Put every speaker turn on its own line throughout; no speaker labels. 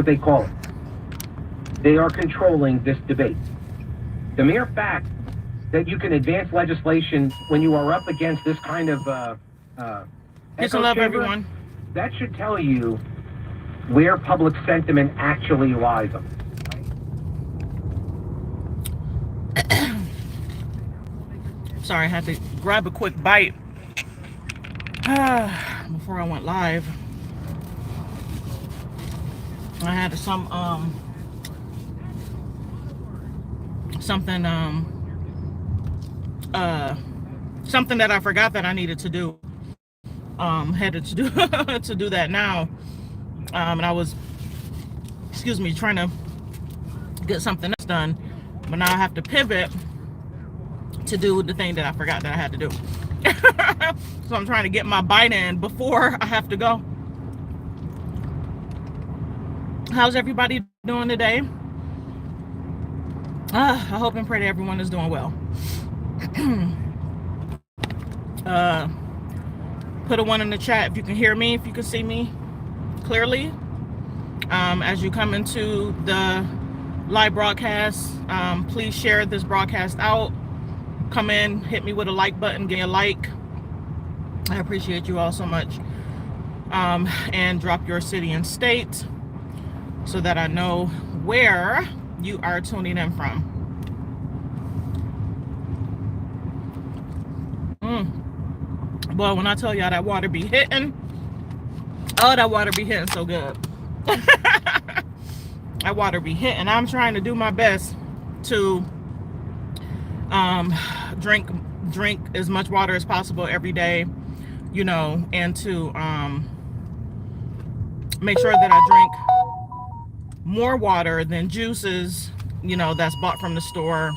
what they call it. They are controlling this debate. The mere fact that you can advance legislation when you are up against this kind of
peace and love, everyone.
That should tell you where public sentiment actually lies.
Sorry, I had to grab a quick bite before I went live. I had something something that I forgot that I needed to do. Headed to do to do that now. And I was, trying to get something else done, but now I have to pivot to do the thing that I forgot that I had to do. So I'm trying to get my bite in before I have to go. How's everybody doing today? I hope and pray that everyone is doing well. Put a 1 in the chat if you can hear me, if you can see me clearly. As you come into the live broadcast, please share this broadcast out. Come in, hit me with a like button, give me a like. I appreciate you all so much. And drop your city and state so that I know where you are tuning in from. Boy, when I tell y'all that water be hitting, oh, that water be hitting so good. That water be hitting. I'm trying to do my best to drink as much water as possible every day, and to make sure that I drink more water than juices, that's bought from the store,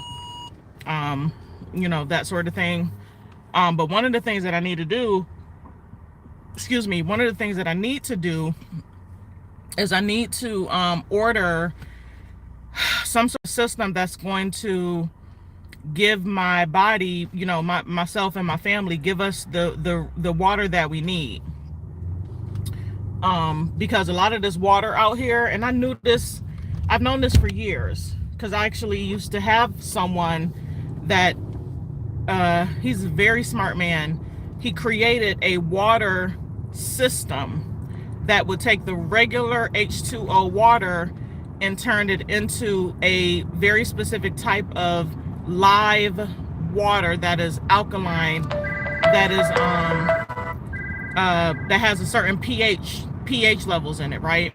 that sort of thing. But one of the things that I need to do, is I need to order some sort of system that's going to give my body, myself and my family, give us the water that we need. Because a lot of this water out here, and I've known this for years, because I actually used to have someone that he's a very smart man. He created a water system that would take the regular H2O water and turn it into a very specific type of live water that is alkaline, that is that has a certain pH levels in it, right?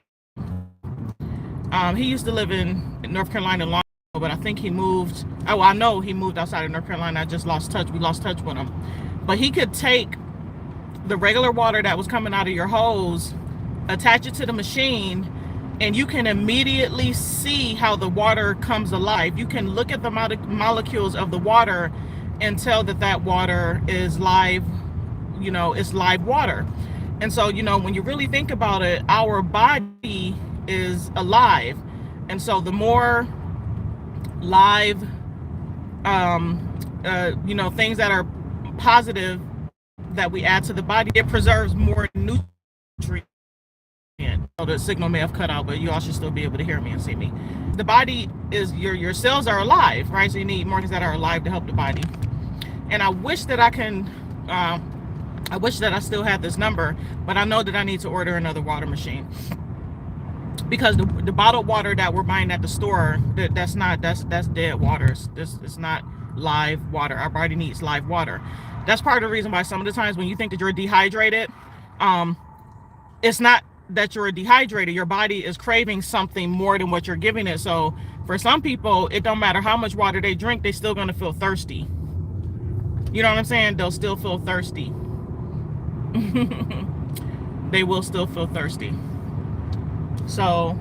He used to live in North Carolina, but I think he moved. Oh, I know he moved outside of North Carolina. I just lost touch. We lost touch with him. But he could take the regular water that was coming out of your hose, attach it to the machine, and you can immediately see how the water comes alive. You can look at the molecules of the water and tell that water is live, it's live water. And so, when you really think about it, our body is alive. And so the more live, things that are positive that we add to the body, it preserves more nutrients. So the signal may have cut out, but you all should still be able to hear me and see me. The body is, your cells are alive, right? So you need more things that are alive to help the body. And I wish that I still had this number, but I know that I need to order another water machine, because the bottled water that we're buying at the store, that's dead water. It's not live water. Our body needs live water. That's part of the reason why some of the times when you think that you're dehydrated, it's not that you're dehydrated. Your body is craving something more than what you're giving it. So for some people, it don't matter how much water they drink, they're still gonna feel thirsty. You know what I'm saying? They'll still feel thirsty. They will still feel thirsty. So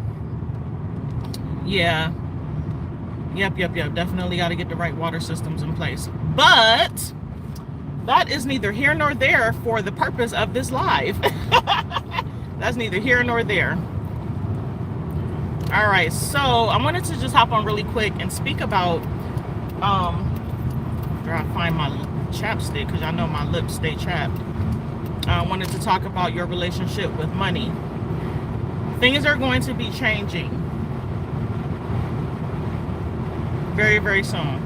yeah, yep, definitely got to get the right water systems in place. But that is neither here nor there for the purpose of this live. That's neither here nor there. All right, so I wanted to just hop on really quick and speak about where I find my chapstick, because I know my lips stay chapped. I wanted to talk about your relationship with money. Things are going to be changing very, very soon.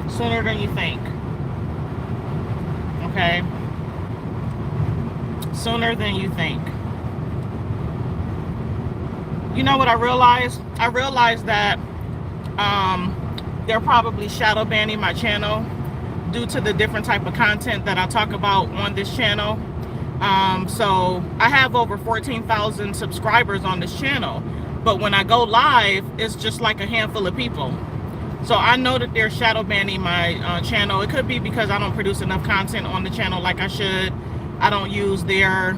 Sooner than you think. Okay? Sooner than you think. You know what I realized? I realized that they're probably shadow banning my channel due to the different type of content that I talk about on this channel. So I have over 14,000 subscribers on this channel, but when I go live, it's just like a handful of people. So I know that they're shadow banning my channel. It could be because I don't produce enough content on the channel like I should. I don't use their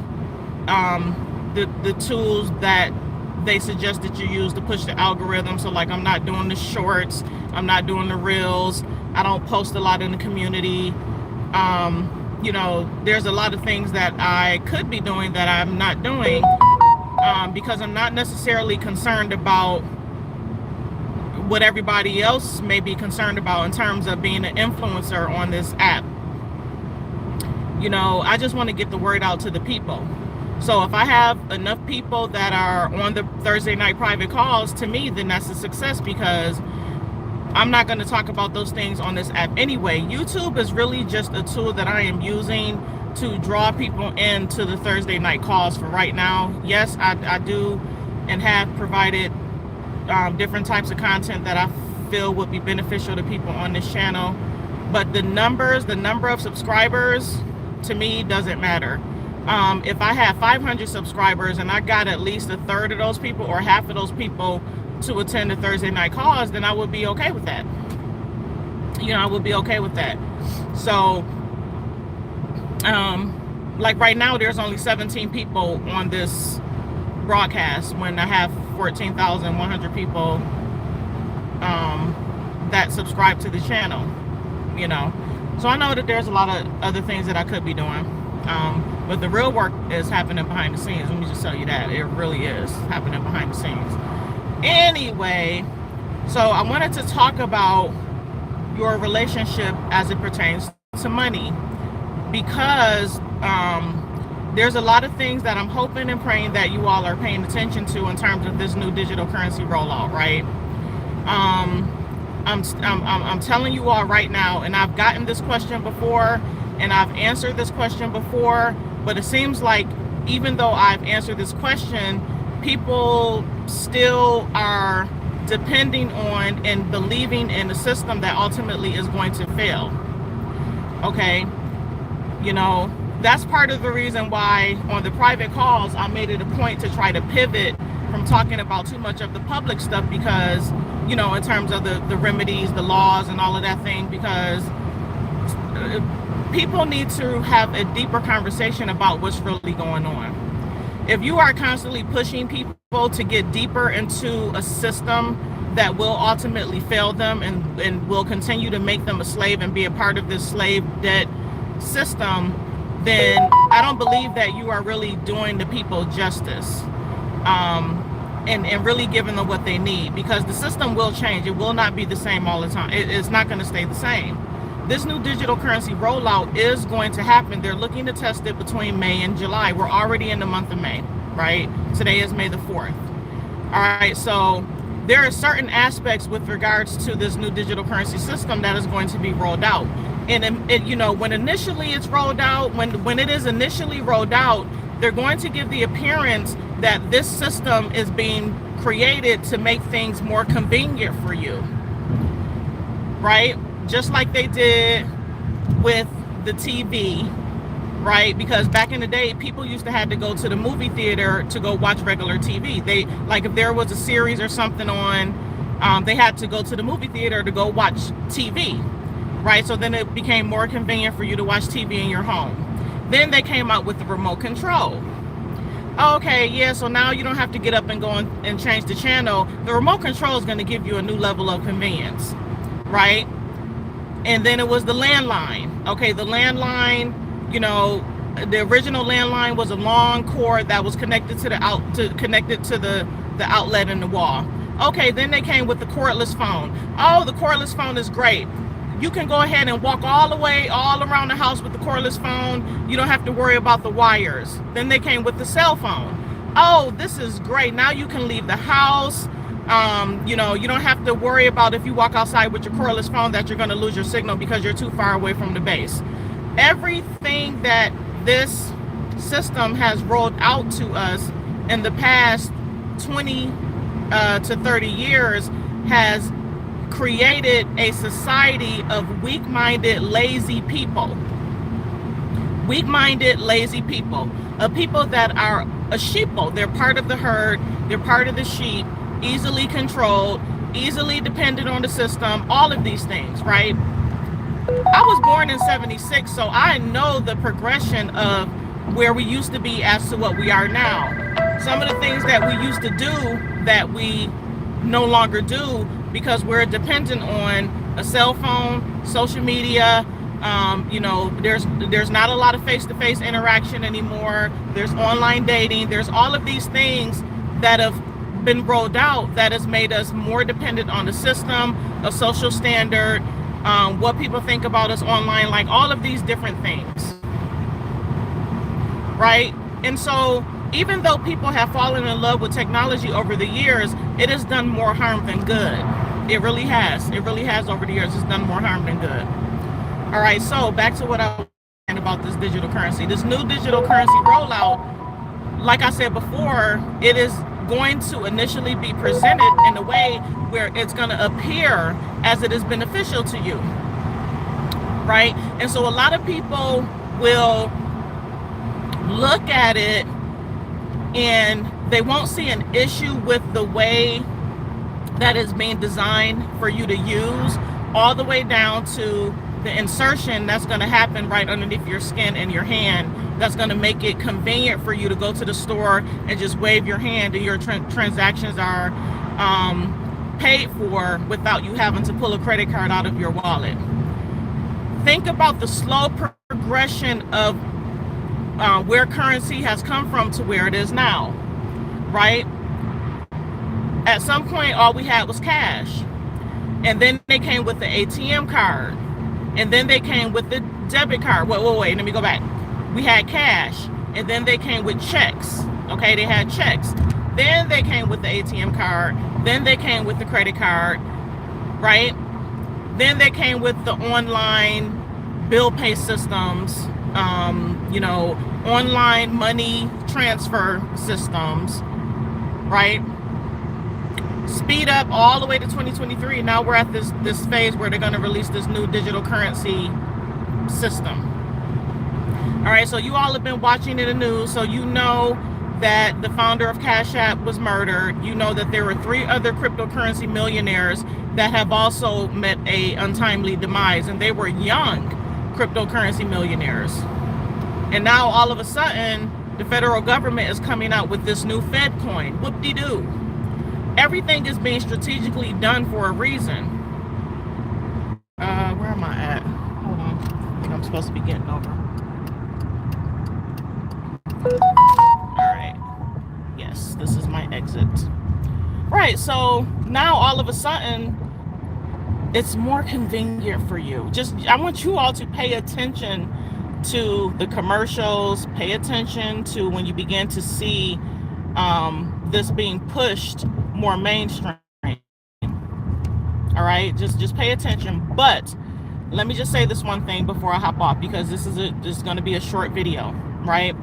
the tools that they suggest that you use to push the algorithm. So like, I'm not doing the shorts, I'm not doing the reels, I don't post a lot in the community. You know, there's a lot of things that I could be doing that I'm not doing because I'm not necessarily concerned about what everybody else may be concerned about in terms of being an influencer on this app. You know, I just want to get the word out to the people. So if I have enough people that are on the Thursday night private calls, to me, then that's a success, because I'm not going to talk about those things on this app anyway. YouTube is really just a tool that I am using to draw people into the Thursday night calls for right now. Yes, I do and have provided different types of content that I feel would be beneficial to people on this channel. But the number of subscribers, to me, doesn't matter. If I have 500 subscribers and I got at least a third of those people or half of those people to attend the Thursday night calls, then I would be okay with that. You know, I would be okay with that. So, like right now, there's only 17 people on this broadcast when I have 14,100 people that subscribe to the channel, you know. So I know that there's a lot of other things that I could be doing. But the real work is happening behind the scenes. Let me just tell you that. It really is happening behind the scenes. Anyway, so I wanted to talk about your relationship as it pertains to money, because there's a lot of things that I'm hoping and praying that you all are paying attention to in terms of this new digital currency rollout, right? I'm telling you all right now, and I've gotten this question before, and I've answered this question before, but it seems like even though I've answered this question, people still are depending on and believing in a system that ultimately is going to fail. Okay, you know, that's part of the reason why on the private calls I made it a point to try to pivot from talking about too much of the public stuff, because, you know, in terms of the remedies, the laws and all of that thing, because people need to have a deeper conversation about what's really going on. If you are constantly pushing people to get deeper into a system that will ultimately fail them and will continue to make them a slave and be a part of this slave debt system, then I don't believe that you are really doing the people justice and really giving them what they need, because the system will change. It will not be the same all the time. It's not going to stay the same. This new digital currency rollout is going to happen. They're looking to test it between May and July. We're already in the month of May, right? Today is May the 4th. All right, so there are certain aspects with regards to this new digital currency system that is going to be rolled out. And you know, when initially it's rolled out, when it is initially rolled out, they're going to give the appearance that this system is being created to make things more convenient for you, right? Just like they did with the TV, right? Because back in the day, people used to have to go to the movie theater to go watch regular TV. They, like, if there was a series or something on, they had to go to the movie theater to go watch TV, right? So then it became more convenient for you to watch TV in your home. Then they came out with the remote control. Okay, yeah, so now you don't have to get up and go and change the channel. The remote control is going to give you a new level of convenience, right? And then it was the landline. Okay, the landline, you know, the original landline was a long cord that was connected to the outlet in the wall. Okay, then they came with the cordless phone. Oh, the cordless phone is great. You can go ahead and walk all the way, all around the house with the cordless phone. You don't have to worry about the wires. Then they came with the cell phone. oh, this is great. Now you can leave the house. You know, you don't have to worry about if you walk outside with your cordless phone that you're going to lose your signal because you're too far away from the base. Everything that this system has rolled out to us in the past 20 to 30 years has created a society of weak-minded, lazy people. Weak-minded, lazy people. People that are a sheeple. They're part of the herd. They're part of the sheep. Easily controlled. Easily dependent on the system. All of these things, right? I was born in 76, so I know the progression of where we used to be as to what we are now. Some of the things that we used to do that we no longer do because we're dependent on a cell phone, social media. You know, there's not a lot of face-to-face interaction anymore. There's online dating. There's all of these things that have been rolled out that has made us more dependent on the system, a social standard, what people think about us online, like all of these different things, right? And so even though people have fallen in love with technology over the years, it has done more harm than good. It really has. It really has over the years. It's done more harm than good. All right, so back to what I was saying about this digital currency. This new digital currency rollout, like I said before, it is going to initially be presented in a way where it's going to appear as it is beneficial to you, right? And so a lot of people will look at it and they won't see an issue with the way that is being designed for you to use, all the way down to the insertion that's going to happen right underneath your skin and your hand, that's going to make it convenient for you to go to the store and just wave your hand and your transactions are paid for without you having to pull a credit card out of your wallet. Think about the slow progression of where currency has come from to where it is now, right? At some point, all we had was cash. And then they came with the ATM card. And then they came with the debit card. Wait, let me go back. We had cash. And then they came with checks. Okay, they had checks. Then they came with the ATM card. Then they came with the credit card, right? Then they came with the online bill pay systems, you know, online money transfer systems, right? Speed up all the way to 2023. Now we're at this phase where they're going to release this new digital currency system. All right, so you all have been watching in the news, so you know that the founder of Cash App was murdered. You know that there were 3 other cryptocurrency millionaires that have also met a untimely demise, and they were young cryptocurrency millionaires. And now all of a sudden, the federal government is coming out with this new Fed coin. Whoop-de-doo. Everything is being strategically done for a reason. Where am I at? Hold on. I think I'm supposed to be getting over. All right. Yes, this is my exit. Right, so now all of a sudden, it's more convenient for you. I want you all to pay attention to the commercials, pay attention to when you begin to see this being pushed more mainstream. All right, just pay attention. But let me just say this one thing before I hop off, because this is going to be a short video, right?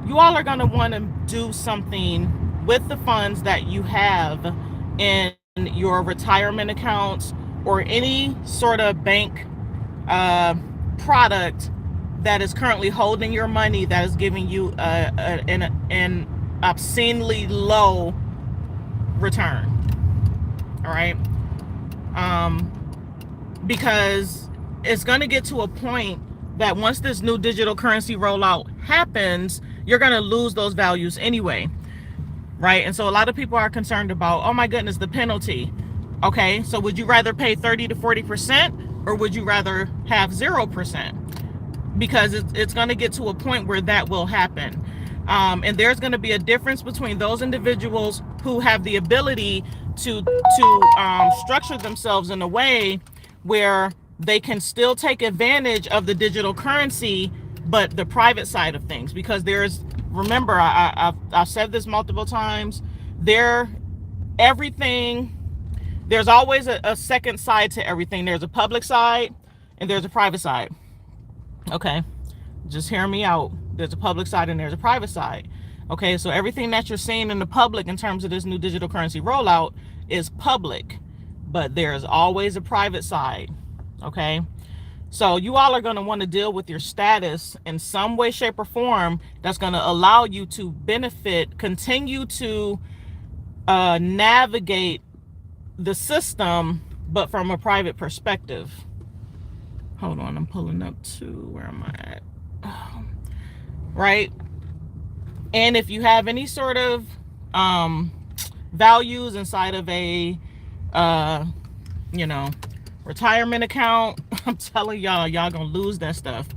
You all are going to want to do something with the funds that you have in your retirement accounts or any sort of bank product that is currently holding your money, that is giving you an obscenely low return. All right, because it's going to get to a point that once this new digital currency rollout happens, you're going to lose those values anyway, right? And so a lot of people are concerned about, oh my goodness, the penalty. Okay, so would you rather pay 30 to 40%, or would you rather have 0%? Because it's going to get to a point where that will happen. And there's going to be a difference between those individuals who have the ability to structure themselves in a way where they can still take advantage of the digital currency, but the private side of things, because there's remember, I've said this multiple times. Everything, there's always a second side to everything. There's a public side and there's a private side. Okay, just hear me out. There's a public side and there's a private side. Okay, so everything that you're seeing in the public in terms of this new digital currency rollout is public, but there's always a private side. Okay, so you all are going to want to deal with your status in some way, shape, or form that's going to allow you to benefit, continue to navigate the system, but from a private perspective. Hold on, I'm pulling up to where am I at? Right. And if you have any sort of values inside of a retirement account, I'm telling y'all gonna lose that stuff.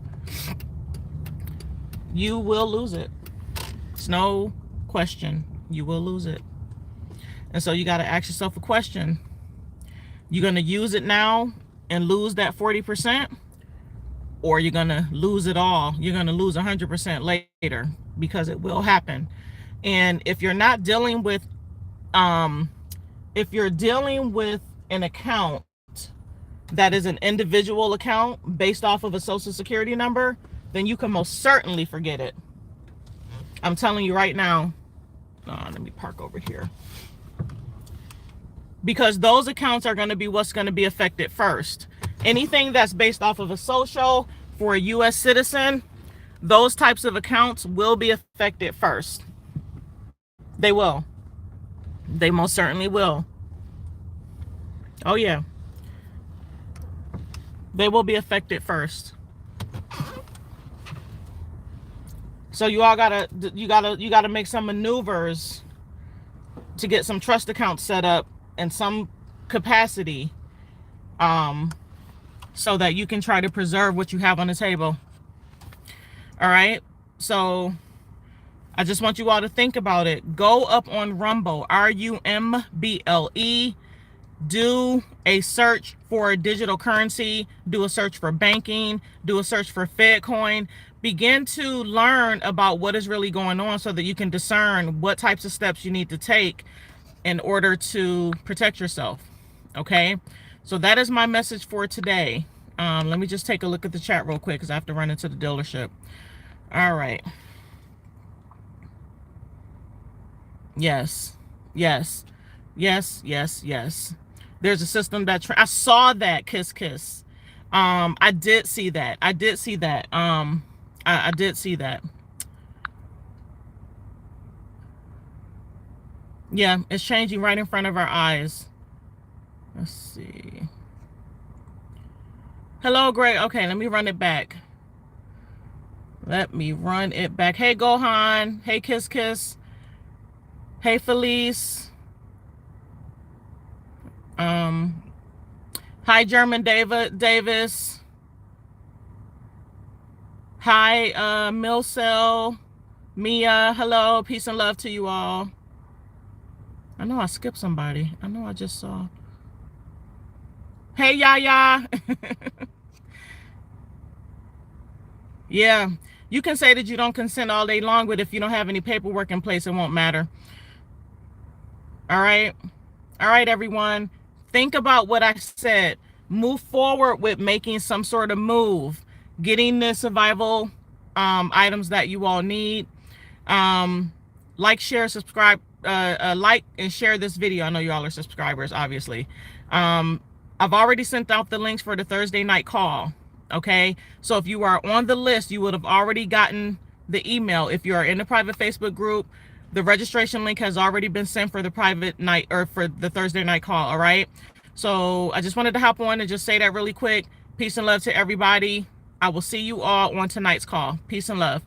You will lose it. It's no question. You will lose it. And so you got to ask yourself a question. You're going to use it now and lose that 40%, or you're going to lose it all. You're going to lose 100% later, because it will happen. And if you're not dealing with, if you're dealing with an account that is an individual account based off of a social security number, then you can most certainly forget it. I'm telling you right now. Let me park over here. Because those accounts are going to be what's going to be affected first. Anything that's based off of a social for a U.S. citizen, those types of accounts will be affected first. They will. They most certainly will. Oh yeah. They will be affected first. So you all gotta make some maneuvers to get some trust accounts set up in some capacity, so that you can try to preserve what you have on the table. All right. So I just want you all to think about it. Go up on Rumble, RUMBLE. Do a search for digital currency. Do a search for banking. Do a search for FedCoin. Begin to learn about what is really going on so that you can discern what types of steps you need to take in order to protect yourself. Okay, so that is my message for today. Let me just take a look at the chat real quick because I have to run into the dealership. All right. Yes. There's a system that I saw that. Kiss. I did see that. I did see that. Yeah, it's changing right in front of our eyes. Let's see. Hello, Greg. Okay, let me run it back. Hey, Gohan. Hey, Kiss. Hey, Felice. Hi, German Davis. Hi, Milcel. Mia. Hello. Peace and love to you all. I know I skipped somebody. I know I just saw. Hey, Yaya. Yeah, you can say that you don't consent all day long, but if you don't have any paperwork in place, it won't matter. All right, everyone. Think about what I said. Move forward with making some sort of move, getting the survival items that you all need. Like, share, subscribe, like and share this video. I know you all are subscribers, obviously. I've already sent out the links for the Thursday night call. Okay, so if you are on the list, you would have already gotten the email. If you are in the private Facebook group, the registration link has already been sent for the private night, or for the Thursday night call. All right, so I just wanted to hop on and just say that really quick. Peace and love to everybody. I will see you all on tonight's call. Peace and love.